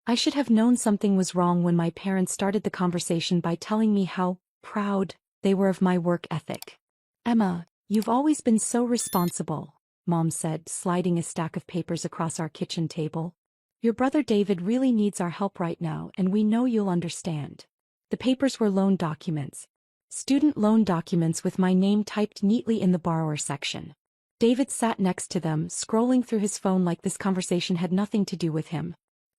I should have known something was wrong when my parents started the conversation by telling me how proud they were of my work ethic. Emma, you've always been so responsible, Mom said, sliding a stack of papers across our kitchen table. Your brother David really needs our help right now, and we know you'll understand. The papers were loan documents. Student loan documents with my name typed neatly in the borrower section. David sat next to them, scrolling through his phone like this conversation had nothing to do with him.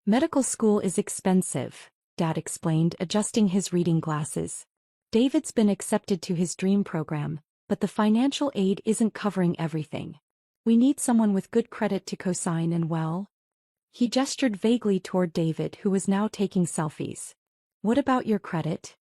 Medical school is expensive, Dad explained, adjusting his reading glasses. David's been accepted to his dream program, but the financial aid isn't covering everything. We need someone with good credit to co-sign and well. He gestured vaguely toward David, who was now taking selfies. What about your credit?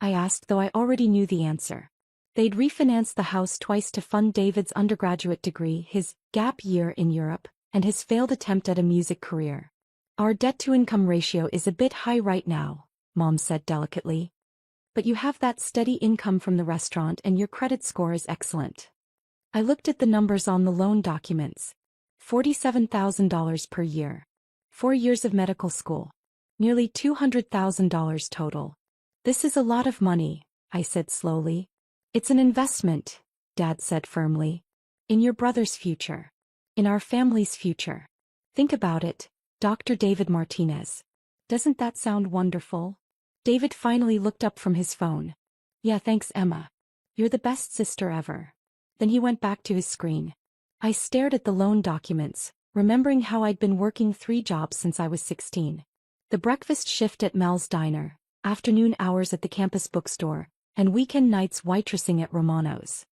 I asked, though I already knew the answer. They'd refinanced the house twice to fund David's undergraduate degree, his gap year in Europe, and his failed attempt at a music career. Our debt-to-income ratio is a bit high right now, Mom said delicately. But you have that steady income from the restaurant and your credit score is excellent. I looked at the numbers on the loan documents. $47,000 per year. 4 years of medical school. Nearly $200,000 total. This is a lot of money, I said slowly. It's an investment, Dad said firmly. In your brother's future. In our family's future. Think about it, Dr. David Martinez. Doesn't that sound wonderful? David finally looked up from his phone. Yeah, thanks, Emma. You're the best sister ever. Then he went back to his screen. I stared at the loan documents, remembering how I'd been working 3 jobs since I was 16. The breakfast shift at Mel's Diner, afternoon hours at the campus bookstore, and weekend nights waitressing at Romano's.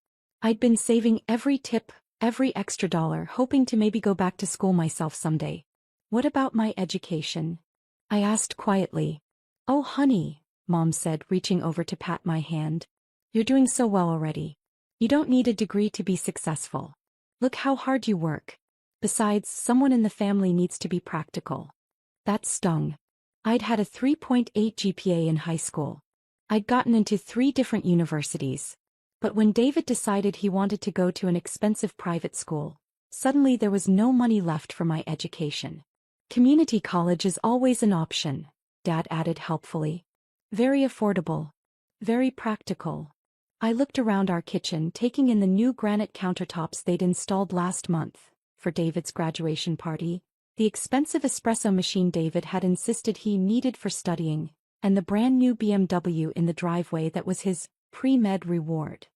I'd been saving every tip, every extra dollar, hoping to maybe go back to school myself someday. What about my education? I asked quietly. Oh honey, Mom said, reaching over to pat my hand. You're doing so well already. You don't need a degree to be successful. Look how hard you work. Besides, someone in the family needs to be practical. That stung. I'd had a 3.8 GPA in high school. I'd gotten into 3 different universities. But when David decided he wanted to go to an expensive private school, suddenly there was no money left for my education. Community college is always an option, Dad added helpfully. Very affordable. Very practical. I looked around our kitchen, taking in the new granite countertops they'd installed last month for David's graduation party, the expensive espresso machine David had insisted he needed for studying, and the brand new BMW in the driveway that was his pre-med reward.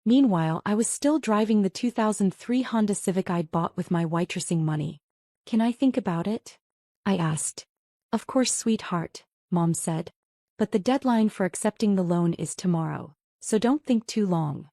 Meanwhile, I was still driving the 2003 Honda Civic I'd bought with my waitressing money. Can I think about it? I asked. Of course, sweetheart, Mom said. But the deadline for accepting the loan is tomorrow, so don't think too long.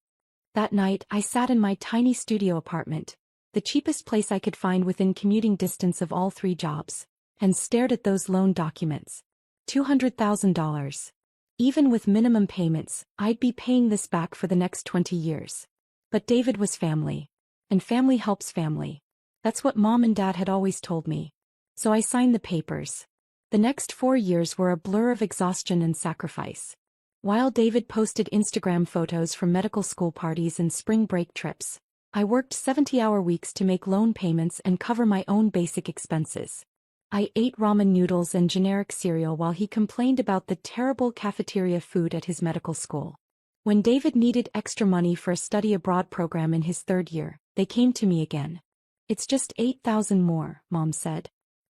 That night, I sat in my tiny studio apartment, the cheapest place I could find within commuting distance of all 3 jobs, and stared at those loan documents. $200,000. Even with minimum payments, I'd be paying this back for the next 20 years. But David was family. And family helps family. That's what Mom and Dad had always told me. So I signed the papers. The next 4 years were a blur of exhaustion and sacrifice. While David posted Instagram photos from medical school parties and spring break trips, I worked 70-hour weeks to make loan payments and cover my own basic expenses. I ate ramen noodles and generic cereal while he complained about the terrible cafeteria food at his medical school. When David needed extra money for a study abroad program in his 3rd year, they came to me again. It's just $8,000 more, Mom said.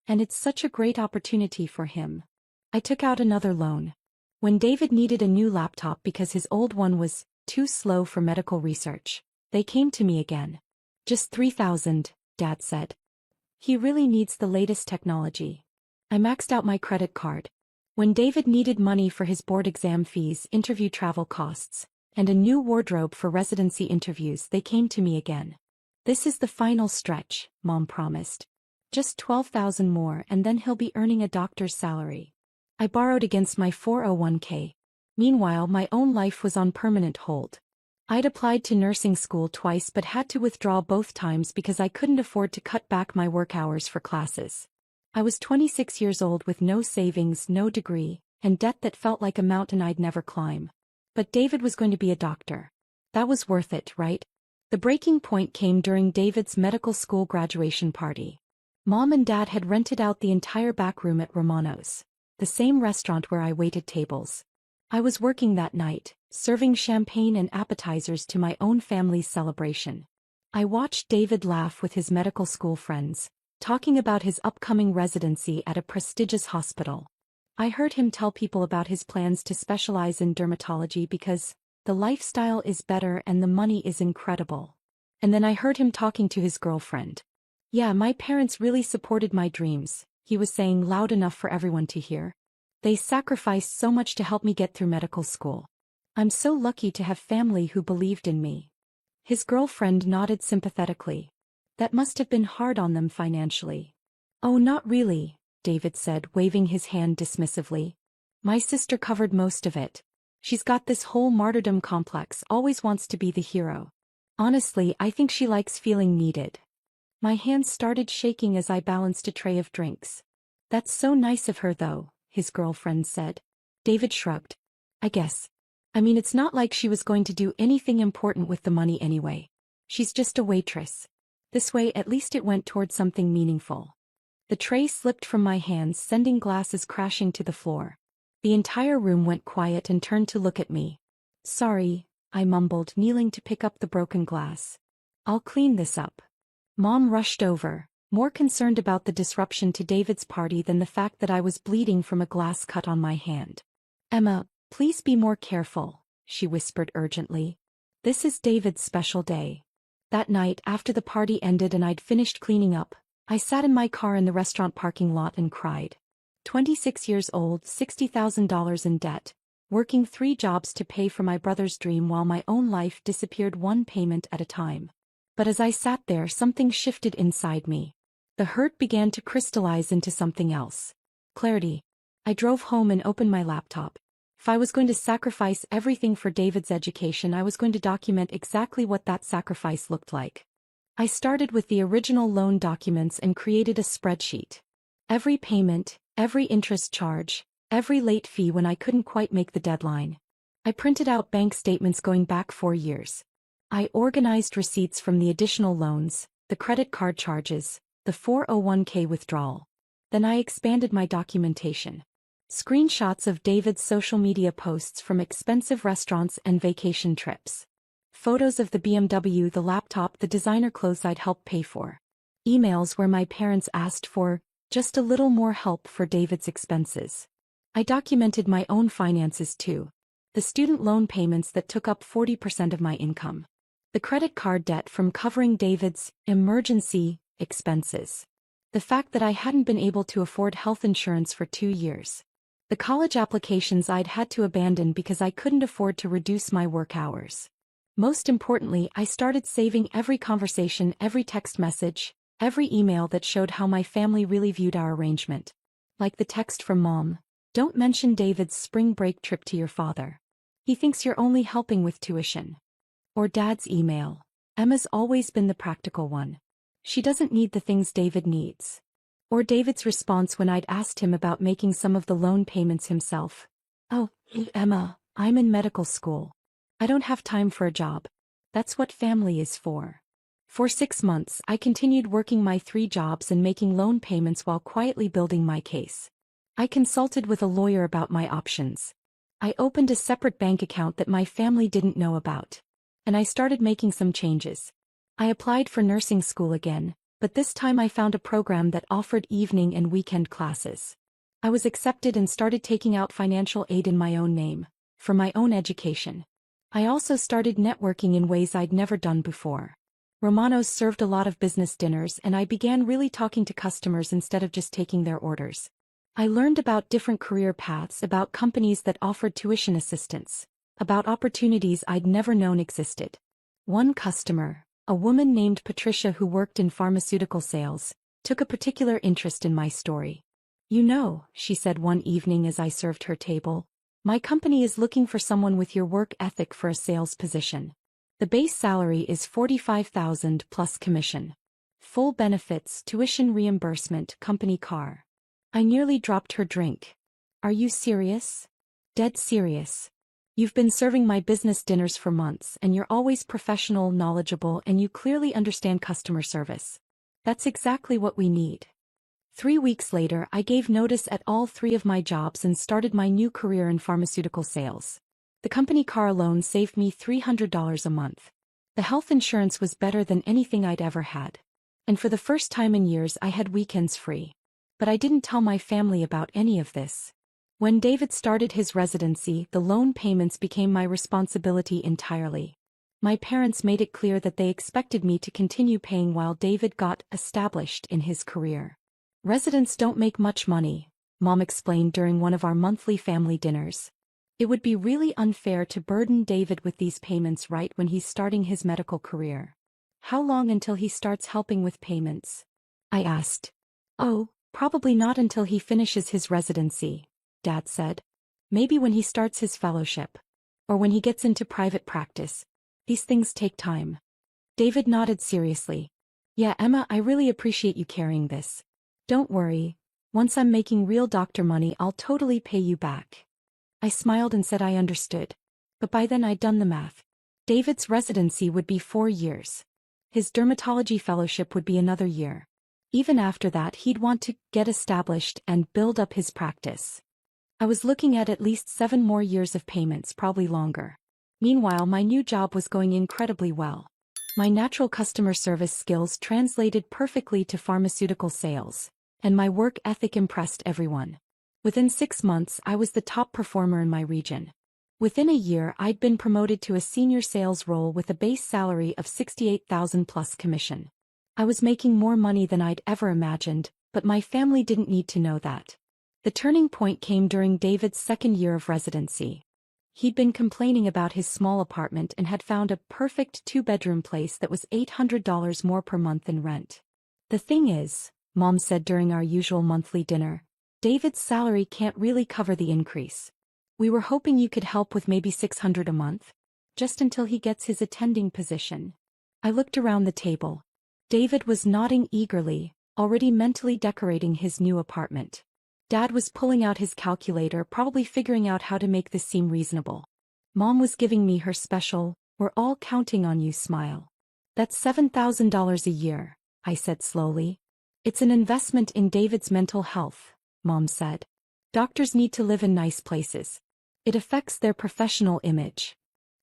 And it's such a great opportunity for him. I took out another loan. When David needed a new laptop because his old one was too slow for medical research, they came to me again. Just $3,000, Dad said. He really needs the latest technology. I maxed out my credit card. When David needed money for his board exam fees, interview travel costs, and a new wardrobe for residency interviews, they came to me again. This is the final stretch, Mom promised. Just $12,000 more and then he'll be earning a doctor's salary. I borrowed against my 401k. Meanwhile, my own life was on permanent hold. I'd applied to nursing school twice but had to withdraw both times because I couldn't afford to cut back my work hours for classes. I was 26 years old with no savings, no degree, and debt that felt like a mountain I'd never climb. But David was going to be a doctor. That was worth it, right? The breaking point came during David's medical school graduation party. Mom and Dad had rented out the entire back room at Romano's, the same restaurant where I waited tables. I was working that night, serving champagne and appetizers to my own family's celebration. I watched David laugh with his medical school friends, talking about his upcoming residency at a prestigious hospital. I heard him tell people about his plans to specialize in dermatology because the lifestyle is better and the money is incredible. And then I heard him talking to his girlfriend. "Yeah, my parents really supported my dreams," he was saying loud enough for everyone to hear. "They sacrificed so much to help me get through medical school. I'm so lucky to have family who believed in me." His girlfriend nodded sympathetically. "That must have been hard on them financially." "Oh, not really," David said, waving his hand dismissively. "My sister covered most of it. She's got this whole martyrdom complex, always wants to be the hero. Honestly, I think she likes feeling needed." My hands started shaking as I balanced a tray of drinks. "That's so nice of her though," his girlfriend said. David shrugged. "I guess. I mean, it's not like she was going to do anything important with the money anyway. She's just a waitress. This way at least it went toward something meaningful." The tray slipped from my hands, sending glasses crashing to the floor. The entire room went quiet and turned to look at me. "Sorry," I mumbled, kneeling to pick up the broken glass. "I'll clean this up." Mom rushed over, more concerned about the disruption to David's party than the fact that I was bleeding from a glass cut on my hand. "Emma, please be more careful," she whispered urgently. "This is David's special day." That night, after the party ended and I'd finished cleaning up, I sat in my car in the restaurant parking lot and cried. 26 years old, $60,000 in debt, working 3 jobs to pay for my brother's dream while my own life disappeared one payment at a time. But as I sat there, something shifted inside me. The hurt began to crystallize into something else. Clarity. I drove home and opened my laptop. If I was going to sacrifice everything for David's education, I was going to document exactly what that sacrifice looked like. I started with the original loan documents and created a spreadsheet. Every payment, every interest charge, every late fee when I couldn't quite make the deadline. I printed out bank statements going back 4 years. I organized receipts from the additional loans, the credit card charges, the 401k withdrawal. Then I expanded my documentation. Screenshots of David's social media posts from expensive restaurants and vacation trips. Photos of the BMW, the laptop, the designer clothes I'd helped pay for. Emails where my parents asked for just a little more help for David's expenses. I documented my own finances too. The student loan payments that took up 40% of my income. The credit card debt from covering David's emergency expenses. The fact that I hadn't been able to afford health insurance for 2 years. The college applications I'd had to abandon because I couldn't afford to reduce my work hours. Most importantly, I started saving every conversation, every text message, every email that showed how my family really viewed our arrangement. Like the text from Mom. "Don't mention David's spring break trip to your father. He thinks you're only helping with tuition." Or Dad's email. "Emma's always been the practical one. She doesn't need the things David needs." Or David's response when I'd asked him about making some of the loan payments himself. "Oh, Emma, I'm in medical school. I don't have time for a job. That's what family is for." For 6 months, I continued working my 3 jobs and making loan payments while quietly building my case. I consulted with a lawyer about my options. I opened a separate bank account that my family didn't know about. And I started making some changes. I applied for nursing school again, but this time I found a program that offered evening and weekend classes. I was accepted and started taking out financial aid in my own name, for my own education. I also started networking in ways I'd never done before. Romano's served a lot of business dinners and I began really talking to customers instead of just taking their orders. I learned about different career paths, about companies that offered tuition assistance, about opportunities I'd never known existed. One customer, a woman named Patricia who worked in pharmaceutical sales, took a particular interest in my story. "You know," she said one evening as I served her table, "my company is looking for someone with your work ethic for a sales position. The base salary is $45,000 plus commission. Full benefits, tuition reimbursement, company car." I nearly dropped her drink. "Are you serious?" "Dead serious. You've been serving my business dinners for months and you're always professional, knowledgeable, and you clearly understand customer service. That's exactly what we need." 3 weeks later, I gave notice at all 3 of my jobs and started my new career in pharmaceutical sales. The company car alone saved me $300 a month. The health insurance was better than anything I'd ever had. And for the first time in years, I had weekends free. But I didn't tell my family about any of this. When David started his residency, the loan payments became my responsibility entirely. My parents made it clear that they expected me to continue paying while David got established in his career. Residents don't make much money, Mom explained during one of our monthly family dinners. It would be really unfair to burden David with these payments right when he's starting his medical career. How long until he starts helping with payments? I asked. Oh, probably not until he finishes his residency, Dad said. Maybe when he starts his fellowship. Or when he gets into private practice. These things take time. David nodded seriously. Yeah, Emma, I really appreciate you carrying this. Don't worry. Once I'm making real doctor money, I'll totally pay you back. I smiled and said I understood. But by then I'd done the math. David's residency would be 4 years. His dermatology fellowship would be another year. Even after that, he'd want to get established and build up his practice. I was looking at least 7 more years of payments, probably longer. Meanwhile, my new job was going incredibly well. My natural customer service skills translated perfectly to pharmaceutical sales, and my work ethic impressed everyone. Within 6 months, I was the top performer in my region. Within a year, I'd been promoted to a senior sales role with a base salary of $68,000 plus commission. I was making more money than I'd ever imagined, but my family didn't need to know that. The turning point came during David's second year of residency. He'd been complaining about his small apartment and had found a perfect 2-bedroom place that was $800 more per month in rent. The thing is, Mom said during our usual monthly dinner, David's salary can't really cover the increase. We were hoping you could help with maybe $600 a month, just until he gets his attending position. I looked around the table. David was nodding eagerly, already mentally decorating his new apartment. Dad was pulling out his calculator, probably figuring out how to make this seem reasonable. Mom was giving me her special, "We're all counting on you" smile. That's $7,000 a year, I said slowly. It's an investment in David's mental health, Mom said. Doctors need to live in nice places. It affects their professional image.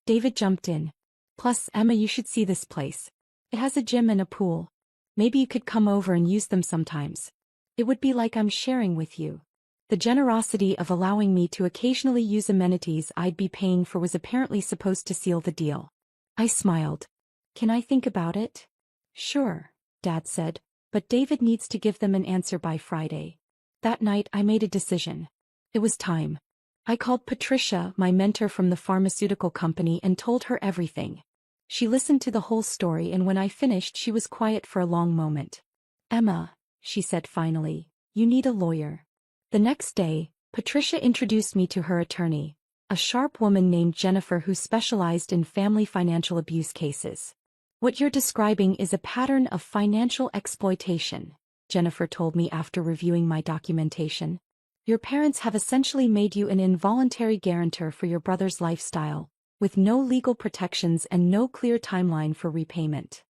David jumped in. Plus, Emma, you should see this place. It has a gym and a pool. Maybe you could come over and use them sometimes. It would be like I'm sharing with you. The generosity of allowing me to occasionally use amenities I'd be paying for was apparently supposed to seal the deal. I smiled. Can I think about it? Sure, Dad said, but David needs to give them an answer by Friday. That night I made a decision. It was time. I called Patricia, my mentor from the pharmaceutical company, and told her everything. She listened to the whole story, and when I finished she was quiet for a long moment. Emma, she said finally, you need a lawyer. The next day, Patricia introduced me to her attorney, a sharp woman named Jennifer who specialized in family financial abuse cases. What you're describing is a pattern of financial exploitation, Jennifer told me after reviewing my documentation. Your parents have essentially made you an involuntary guarantor for your brother's lifestyle, with no legal protections and no clear timeline for repayment.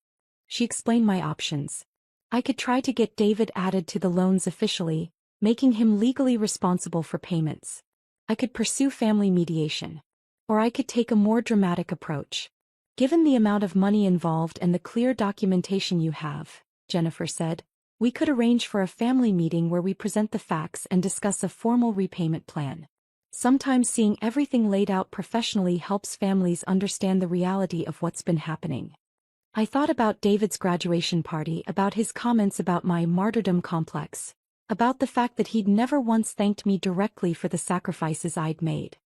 She explained my options. I could try to get David added to the loans officially, making him legally responsible for payments. I could pursue family mediation. Or I could take a more dramatic approach. Given the amount of money involved and the clear documentation you have, Jennifer said, we could arrange for a family meeting where we present the facts and discuss a formal repayment plan. Sometimes seeing everything laid out professionally helps families understand the reality of what's been happening. I thought about David's graduation party, about his comments about my martyrdom complex, about the fact that he'd never once thanked me directly for the sacrifices I'd made.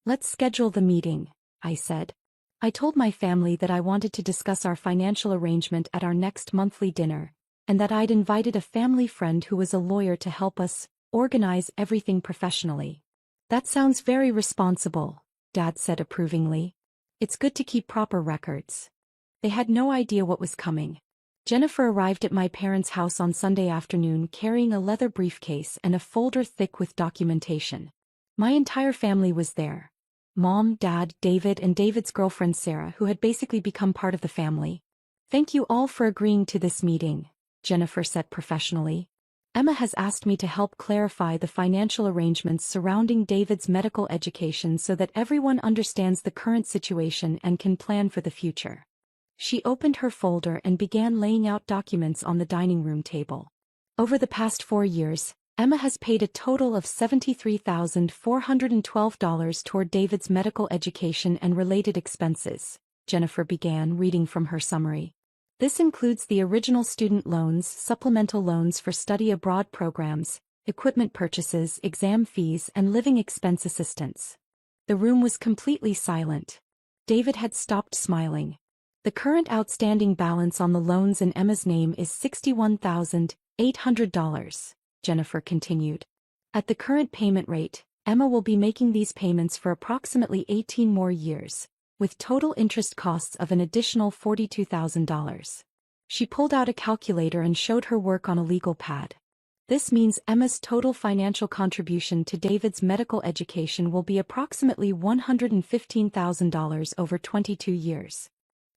Let's schedule the meeting, I said. I told my family that I wanted to discuss our financial arrangement at our next monthly dinner, and that I'd invited a family friend who was a lawyer to help us organize everything professionally. That sounds very responsible, Dad said approvingly. It's good to keep proper records. They had no idea what was coming. Jennifer arrived at my parents' house on Sunday afternoon carrying a leather briefcase and a folder thick with documentation. My entire family was there. Mom, Dad, David, and David's girlfriend Sarah, who had basically become part of the family. Thank you all for agreeing to this meeting, Jennifer said professionally. Emma has asked me to help clarify the financial arrangements surrounding David's medical education so that everyone understands the current situation and can plan for the future. She opened her folder and began laying out documents on the dining room table. Over the past 4 years, Emma has paid a total of $73,412 toward David's medical education and related expenses, Jennifer began reading from her summary. This includes the original student loans, supplemental loans for study abroad programs, equipment purchases, exam fees, and living expense assistance. The room was completely silent. David had stopped smiling. The current outstanding balance on the loans in Emma's name is $61,800, Jennifer continued. At the current payment rate, Emma will be making these payments for approximately 18 more years, with total interest costs of an additional $42,000. She pulled out a calculator and showed her work on a legal pad. This means Emma's total financial contribution to David's medical education will be approximately $115,000 over 22 years.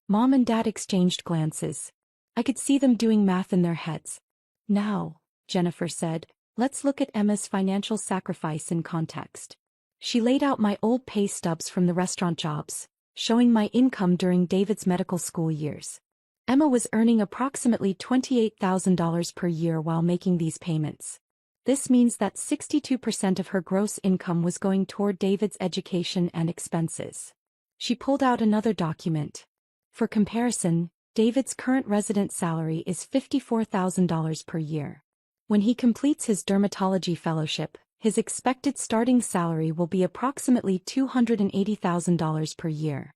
Mom and Dad exchanged glances. I could see them doing math in their heads. Now, Jennifer said, let's look at Emma's financial sacrifice in context. She laid out my old pay stubs from the restaurant jobs, showing my income during David's medical school years. Emma was earning approximately $28,000 per year while making these payments. This means that 62% of her gross income was going toward David's education and expenses. She pulled out another document. For comparison, David's current resident salary is $54,000 per year. When he completes his dermatology fellowship, his expected starting salary will be approximately $280,000 per year.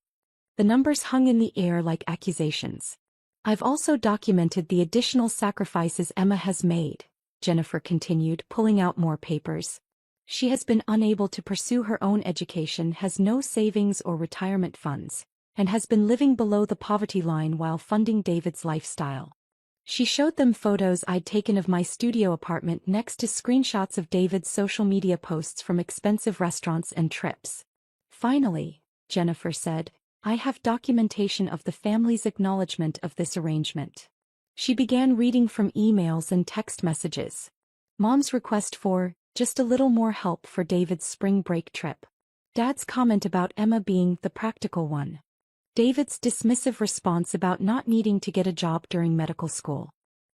The numbers hung in the air like accusations. I've also documented the additional sacrifices Emma has made, Jennifer continued, pulling out more papers. She has been unable to pursue her own education, has no savings or retirement funds, and has been living below the poverty line while funding David's lifestyle. She showed them photos I'd taken of my studio apartment next to screenshots of David's social media posts from expensive restaurants and trips. Finally, Jennifer said, I have documentation of the family's acknowledgement of this arrangement. She began reading from emails and text messages. Mom's request for just a little more help for David's spring break trip. Dad's comment about Emma being the practical one. David's dismissive response about not needing to get a job during medical school.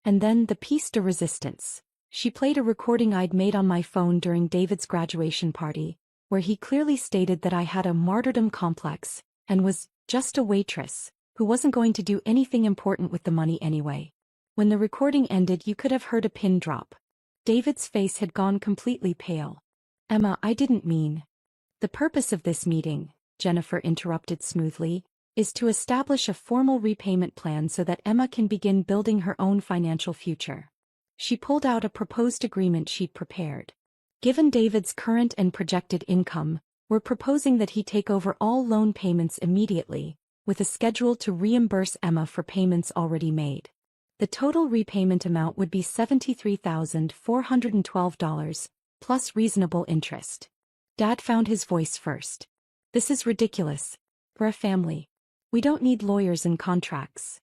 And then the piece de resistance. She played a recording I'd made on my phone during David's graduation party, where he clearly stated that I had a martyrdom complex, and was just a waitress, who wasn't going to do anything important with the money anyway. When the recording ended, you could have heard a pin drop. David's face had gone completely pale. Emma, I didn't mean. The purpose of this meeting, Jennifer interrupted smoothly, is to establish a formal repayment plan so that Emma can begin building her own financial future. She pulled out a proposed agreement she'd prepared. Given David's current and projected income, we're proposing that he take over all loan payments immediately, with a schedule to reimburse Emma for payments already made. The total repayment amount would be $73,412, plus reasonable interest. Dad found his voice first. This is ridiculous. We're a family. We don't need lawyers and contracts.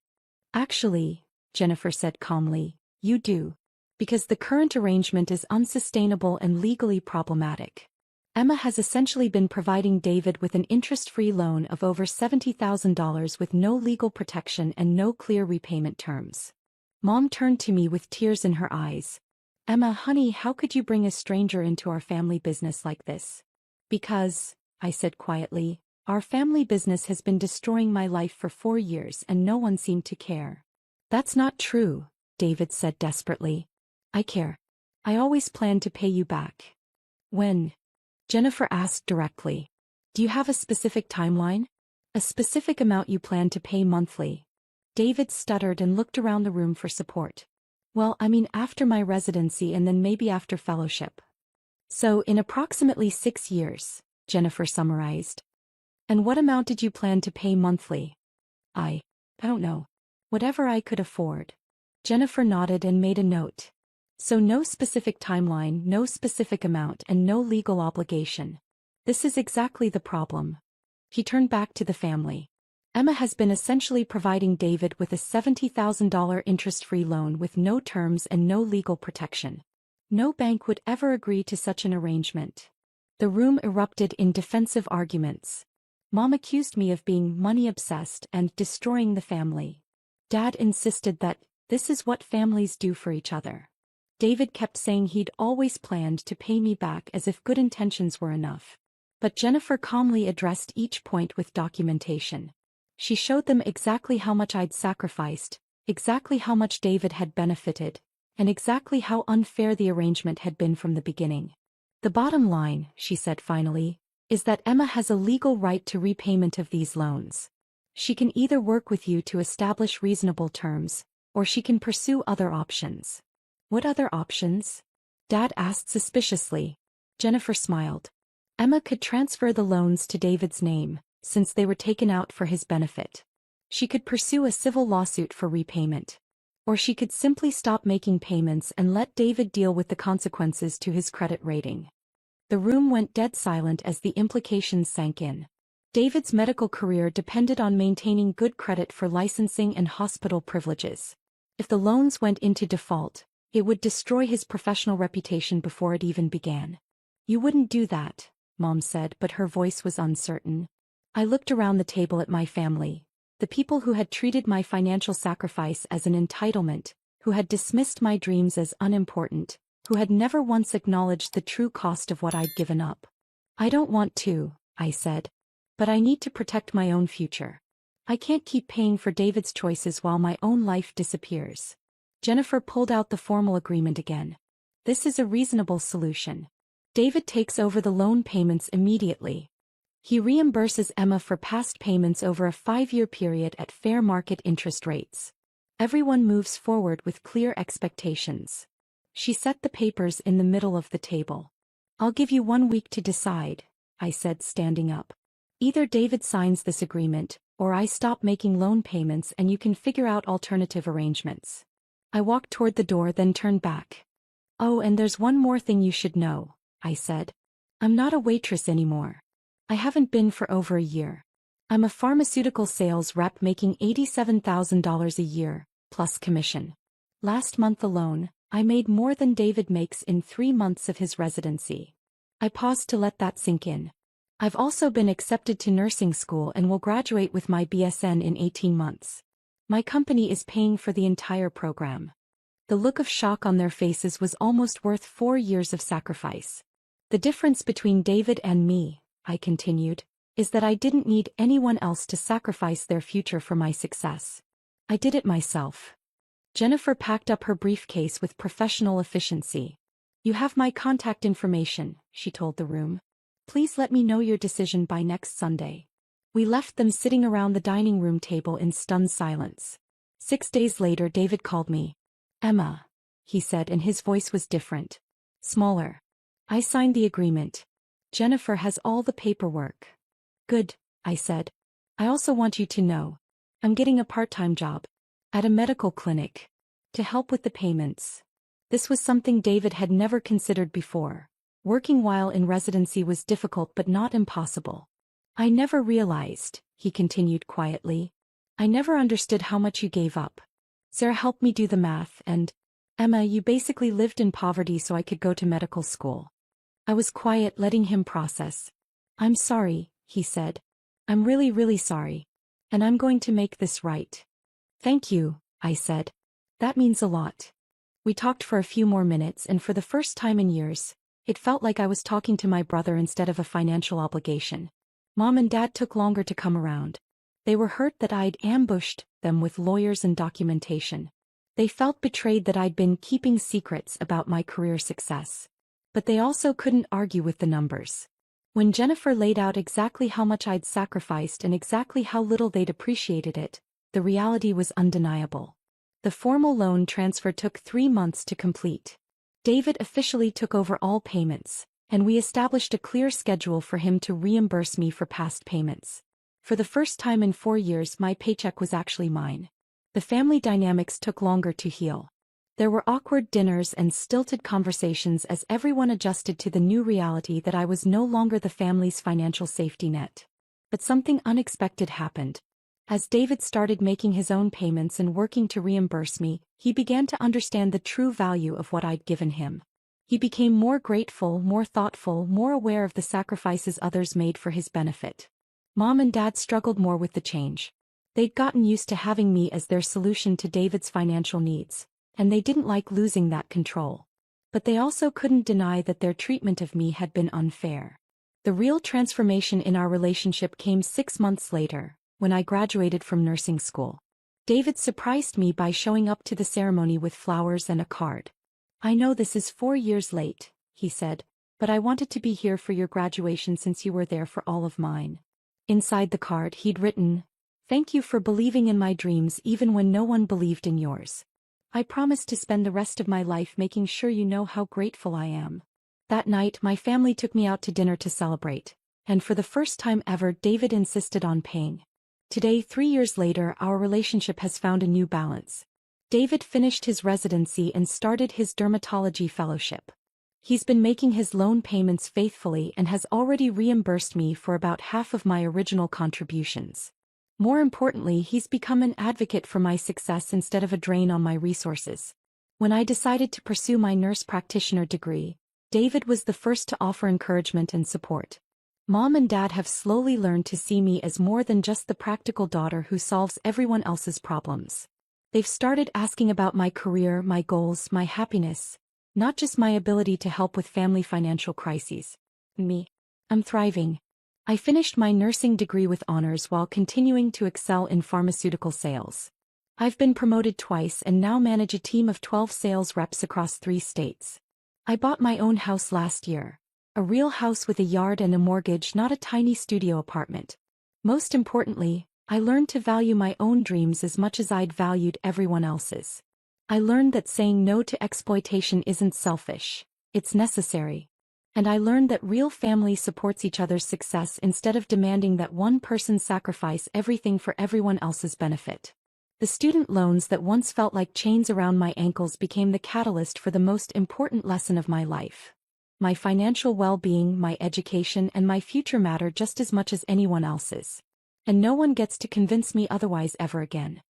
Actually, Jennifer said calmly, you do. Because the current arrangement is unsustainable and legally problematic. Emma has essentially been providing David with an interest-free loan of over $70,000 with no legal protection and no clear repayment terms. Mom turned to me with tears in her eyes. Emma, honey, how could you bring a stranger into our family business like this? Because, I said quietly, our family business has been destroying my life for 4 years and no one seemed to care. That's not true, David said desperately. I care. I always planned to pay you back. When? Jennifer asked directly. Do you have a specific timeline? A specific amount you plan to pay monthly? David stuttered and looked around the room for support. Well, I mean after my residency and then maybe after fellowship. So in approximately 6 years, Jennifer summarized. And what amount did you plan to pay monthly? I don't know. Whatever I could afford. Jennifer nodded and made a note. So no specific timeline, no specific amount, and no legal obligation. This is exactly the problem. He turned back to the family. Emma has been essentially providing David with a $70,000 interest-free loan with no terms and no legal protection. No bank would ever agree to such an arrangement. The room erupted in defensive arguments. Mom accused me of being money-obsessed and destroying the family. Dad insisted that this is what families do for each other. David kept saying he'd always planned to pay me back as if good intentions were enough. But Jennifer calmly addressed each point with documentation. She showed them exactly how much I'd sacrificed, exactly how much David had benefited, and exactly how unfair the arrangement had been from the beginning. The bottom line, she said finally, is that Emma has a legal right to repayment of these loans. She can either work with you to establish reasonable terms, or she can pursue other options. What other options? Dad asked suspiciously. Jennifer smiled. Emma could transfer the loans to David's name, since they were taken out for his benefit. She could pursue a civil lawsuit for repayment. Or she could simply stop making payments and let David deal with the consequences to his credit rating. The room went dead silent as the implications sank in. David's medical career depended on maintaining good credit for licensing and hospital privileges. If the loans went into default, it would destroy his professional reputation before it even began. You wouldn't do that, Mom said, but her voice was uncertain. I looked around the table at my family, the people who had treated my financial sacrifice as an entitlement, who had dismissed my dreams as unimportant, who had never once acknowledged the true cost of what I'd given up. I don't want to, I said. But I need to protect my own future. I can't keep paying for David's choices while my own life disappears. Jennifer pulled out the formal agreement again. This is a reasonable solution. David takes over the loan payments immediately. He reimburses Emma for past payments over a 5-year period at fair market interest rates. Everyone moves forward with clear expectations. She set the papers in the middle of the table. I'll give you 1 week to decide, I said, standing up. Either David signs this agreement, or I stop making loan payments and you can figure out alternative arrangements. I walked toward the door, then turned back. Oh, and there's one more thing you should know, I said. I'm not a waitress anymore. I haven't been for over a year. I'm a pharmaceutical sales rep making $87,000 a year, plus commission. Last month alone, I made more than David makes in 3 months of his residency. I paused to let that sink in. I've also been accepted to nursing school and will graduate with my BSN in 18 months. My company is paying for the entire program. The look of shock on their faces was almost worth 4 years of sacrifice. The difference between David and me, I continued, is that I didn't need anyone else to sacrifice their future for my success. I did it myself. Jennifer packed up her briefcase with professional efficiency. You have my contact information, she told the room. Please let me know your decision by next Sunday. We left them sitting around the dining room table in stunned silence. 6 days later, David called me. Emma, he said, and his voice was different. Smaller. I signed the agreement. Jennifer has all the paperwork. Good, I said. I also want you to know. I'm getting a part-time job. At a medical clinic. To help with the payments. This was something David had never considered before. Working while in residency was difficult but not impossible. I never realized, he continued quietly. I never understood how much you gave up. Sarah helped me do the math and, Emma, you basically lived in poverty so I could go to medical school. I was quiet, letting him process. I'm sorry, he said. I'm really, really sorry. And I'm going to make this right. Thank you, I said. That means a lot. We talked for a few more minutes, and for the first time in years, it felt like I was talking to my brother instead of a financial obligation. Mom and Dad took longer to come around. They were hurt that I'd ambushed them with lawyers and documentation. They felt betrayed that I'd been keeping secrets about my career success. But they also couldn't argue with the numbers. When Jennifer laid out exactly how much I'd sacrificed and exactly how little they'd appreciated it, the reality was undeniable. The formal loan transfer took 3 months to complete. David officially took over all payments, and we established a clear schedule for him to reimburse me for past payments. For the first time in 4 years, my paycheck was actually mine. The family dynamics took longer to heal. There were awkward dinners and stilted conversations as everyone adjusted to the new reality that I was no longer the family's financial safety net. But something unexpected happened. As David started making his own payments and working to reimburse me, he began to understand the true value of what I'd given him. He became more grateful, more thoughtful, more aware of the sacrifices others made for his benefit. Mom and Dad struggled more with the change. They'd gotten used to having me as their solution to David's financial needs, and they didn't like losing that control. But they also couldn't deny that their treatment of me had been unfair. The real transformation in our relationship came 6 months later, when I graduated from nursing school. David surprised me by showing up to the ceremony with flowers and a card. "I know this is 4 years late," he said, "but I wanted to be here for your graduation since you were there for all of mine." Inside the card he'd written, "Thank you for believing in my dreams even when no one believed in yours. I promise to spend the rest of my life making sure you know how grateful I am." That night my family took me out to dinner to celebrate, and for the first time ever David insisted on paying. Today, 3 years later, our relationship has found a new balance. David finished his residency and started his dermatology fellowship. He's been making his loan payments faithfully and has already reimbursed me for about half of my original contributions. More importantly, he's become an advocate for my success instead of a drain on my resources. When I decided to pursue my nurse practitioner degree, David was the first to offer encouragement and support. Mom and Dad have slowly learned to see me as more than just the practical daughter who solves everyone else's problems. They've started asking about my career, my goals, my happiness, not just my ability to help with family financial crises. I'm thriving. I finished my nursing degree with honors while continuing to excel in pharmaceutical sales. I've been promoted twice and now manage a team of 12 sales reps across 3 states. I bought my own house last year. A real house with a yard and a mortgage, not a tiny studio apartment. Most importantly, I learned to value my own dreams as much as I'd valued everyone else's. I learned that saying no to exploitation isn't selfish, it's necessary. And I learned that real family supports each other's success instead of demanding that one person sacrifice everything for everyone else's benefit. The student loans that once felt like chains around my ankles became the catalyst for the most important lesson of my life. My financial well-being, my education, and my future matter just as much as anyone else's. And no one gets to convince me otherwise ever again.